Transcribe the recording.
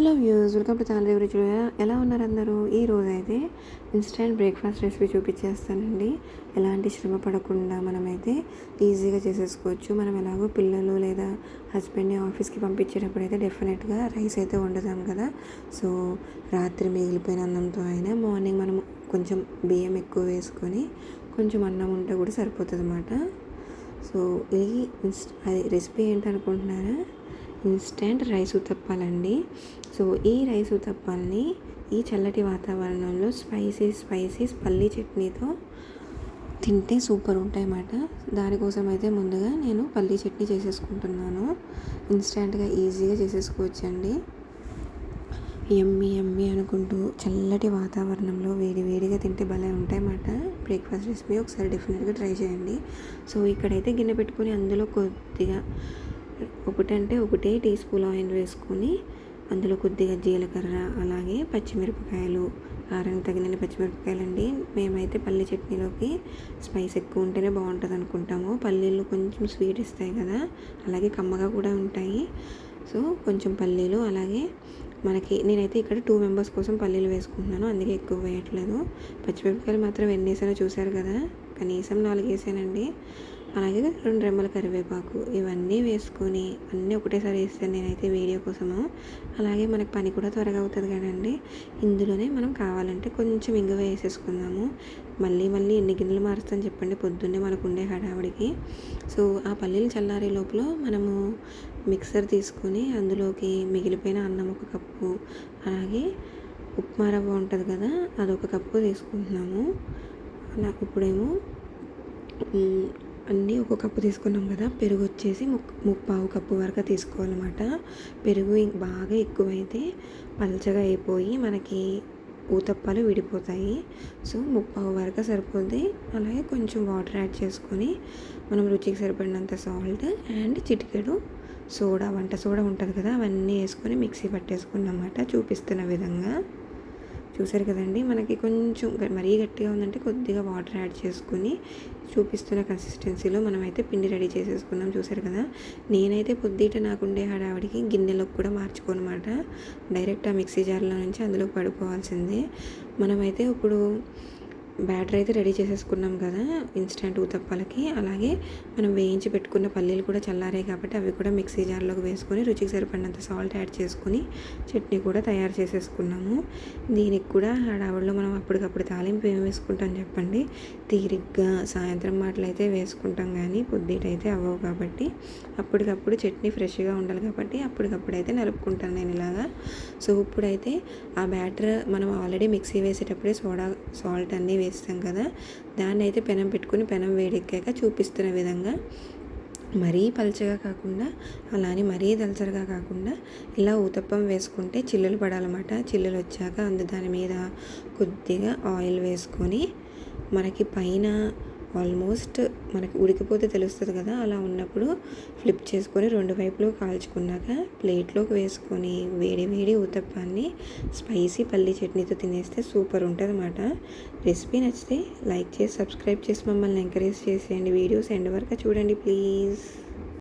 Hello views, welcome to channel. ఎవరు ఎలా ఉన్నారు అందరూ? ఈ రోజైతే ఇన్స్టెంట్ బ్రేక్ఫాస్ట్ రెసిపీ చూపించేస్తానండి. ఎలాంటి శ్రమ పడకుండా మనమైతే ఈజీగా చేసేసుకోవచ్చు. మనం ఎలాగో పిల్లలు లేదా హస్బెండ్ని ఆఫీస్కి పంపించేటప్పుడు అయితే డెఫినెట్గా రైస్ అయితే వండుతాం కదా. సో రాత్రి మిగిలిపోయిన అన్నంతో అయినా మార్నింగ్ మనం కొంచెం బియ్యం ఎక్కువ వేసుకొని కొంచెం అన్నం ఉంటే కూడా సరిపోతుంది అన్నమాట. సో ఈ రెసిపీ ఏంటనుకుంటున్నారా? ఇన్స్టెంట్ రైస్ ఉతప్పాలండి. సో ఈ రైస్ ఉతప్పాలని ఈ చల్లటి వాతావరణంలో స్పైసీ పల్లీ చట్నీతో తింటే సూపర్ ఉంటాయన్నమాట. దానికోసం అయితే ముందుగా నేను పల్లీ చట్నీ చేసేసుకుంటున్నాను. ఇన్స్టెంట్గా ఈజీగా చేసేసుకోవచ్చండి. యమ్మీ అనుకుంటూ చల్లటి వాతావరణంలో వేడిగా తింటే భలే ఉంటాయన్నమాట. బ్రేక్ఫాస్ట్ రెసిపీ ఒకసారి డెఫినెట్గా ట్రై చేయండి. సో ఇక్కడైతే గిన్నె పెట్టుకొని అందులో కొద్దిగా ఒకటే టీ స్పూన్ ఆయిల్ వేసుకొని అందులో కొద్దిగా జీలకర్ర, అలాగే పచ్చిమిరపకాయలు, కారానికి తగినన్ని పచ్చిమిరపకాయలు అండి. మేమైతే పల్లీ చట్నీలోకి స్పైస్ ఎక్కువ ఉంటేనే బాగుంటుంది అనుకుంటాము. పల్లీలు కొంచెం స్వీట్ ఇస్తాయి కదా, అలాగే కమ్మగా కూడా ఉంటాయి. సో కొంచెం పల్లీలు, అలాగే నేనైతే ఇక్కడ 2 మెంబర్స్ కోసం పల్లీలు వేసుకుంటున్నాను, అందుకే ఎక్కువ వేయట్లేదు. పచ్చిమిరపకాయలు మాత్రం ఎన్ని వేసానో చూసారు కదా, కనీసం 4 వేసానండి. అలాగే 2 రెమ్మల కరివేపాకు, ఇవన్నీ వేసుకొని అన్నీ ఒకటేసారి వేస్తాను నేనైతే వీడియో కోసము. అలాగే మనకు పని కూడా త్వరగా అవుతుంది కదండి. ఇందులోనే మనం కావాలంటే కొంచెం ఇంగువ వేసేసుకుందాము. మళ్ళీ ఎన్ని గిన్నెలు మారుస్తాను చెప్పండి పొద్దున్నే మనకు ఉండే హడావుడికి. సో ఆ పల్లీలు చల్లారే లోపల మనము మిక్సర్ తీసుకొని అందులోకి మిగిలిపోయిన అన్నం 1 కప్పు, అలాగే ఉప్మా రవ్వ ఉంటుంది కదా, అదొక కప్పు తీసుకుంటున్నాము. అలా ఇప్పుడేమో అన్నీ 1 కప్పు తీసుకున్నాం కదా. పెరుగు వచ్చేసి 3/4 కప్పు వరకు తీసుకోవాలన్నమాట. పెరుగు బాగా ఎక్కువైతే పల్చగా అయిపోయి మనకి ఊతప్పాలు విడిపోతాయి. సో 3/4 వరకు సరిపోద్ది. అలాగే కొంచెం వాటర్ యాడ్ చేసుకొని మనం రుచికి సరిపడినంత సాల్ట్ అండ్ చిటికెడు సోడా, వంట సోడా ఉంటుంది కదా, అవన్నీ వేసుకొని మిక్సీ పట్టేసుకున్నమాట చూపిస్తున్న విధంగా. చూసారు కదండి, మనకి కొంచెం మరీ గట్టిగా ఉందంటే కొద్దిగా వాటర్ యాడ్ చేసుకుని చూపిస్తున్న కన్సిస్టెన్సీలో మనమైతే పిండి రెడీ చేసేసుకున్నాం. చూసారు కదా, నేనైతే పొద్దుట నాకుండే హడావిడికి గిన్నెలోకి కూడా మార్చుకోనమాట. డైరెక్ట్ ఆ మిక్సీ జార్లో నుంచి అందులోకి పడిపోవాల్సిందే. మనమైతే ఇప్పుడు బ్యాటర్ అయితే రెడీ చేసేసుకున్నాం కదా ఇన్స్టెంట్ ఊతప్పాలకి. అలాగే మనం వేయించి పెట్టుకున్న పల్లీలు కూడా చల్లారాయి కాబట్టి అవి కూడా మిక్సీ జార్లోకి వేసుకొని రుచికి సరిపడినంత సాల్ట్ యాడ్ చేసుకుని చట్నీ కూడా తయారు చేసేసుకున్నాము. దీనికి కూడా హడావుడిలో మనం అప్పటికప్పుడు తాలింపు ఏం వేసుకుంటాం చెప్పండి. తీరిగ్గా సాయంత్రం మాటలు అయితే వేసుకుంటాం, కానీ పొద్దుటైతే అవ్వవు కాబట్టి అప్పటికప్పుడు చట్నీ ఫ్రెష్గా ఉండాలి కాబట్టి అప్పటికప్పుడైతే నలుపుకుంటాను నేను ఇలాగా. సో ఇప్పుడైతే ఆ బ్యాటర్ మనం ఆల్రెడీ మిక్సీ వేసేటప్పుడే సాల్ట్ అన్నీ వేస్తాం కదా, దాన్ని అయితే పెనం పెట్టుకుని పెనం వేడెక్కాక చూపిస్తున్న విధంగా మరీ పలచగా కాకుండా అలానే మరీ దలసరిగా కాకుండా ఇలా ఊతప్పం వేసుకుంటే చిల్లులు పడాలన్నమాట. చిల్లులు వచ్చాక దాని మీద కొద్దిగా ఆయిల్ వేసుకొని మనకి పైన ఆల్మోస్ట్ మనకి ఉడికిపోతే తెలుస్తుంది కదా, అలా ఉన్నప్పుడు ఫ్లిప్ చేసుకొని 2 వైపులు కాల్చుకున్నాక ప్లేట్లోకి వేసుకొని వేడి ఊతప్పాన్ని స్పైసీ పల్లీ చట్నీతో తినేస్తే సూపర్ ఉంటుంది అన్నమాట. రెసిపీ నచ్చితే లైక్ చేసి సబ్స్క్రైబ్ చేసి మమ్మల్ని ఎంకరేజ్ చేసేయండి. వీడియోస్ ఎండ్ వరకు చూడండి ప్లీజ్.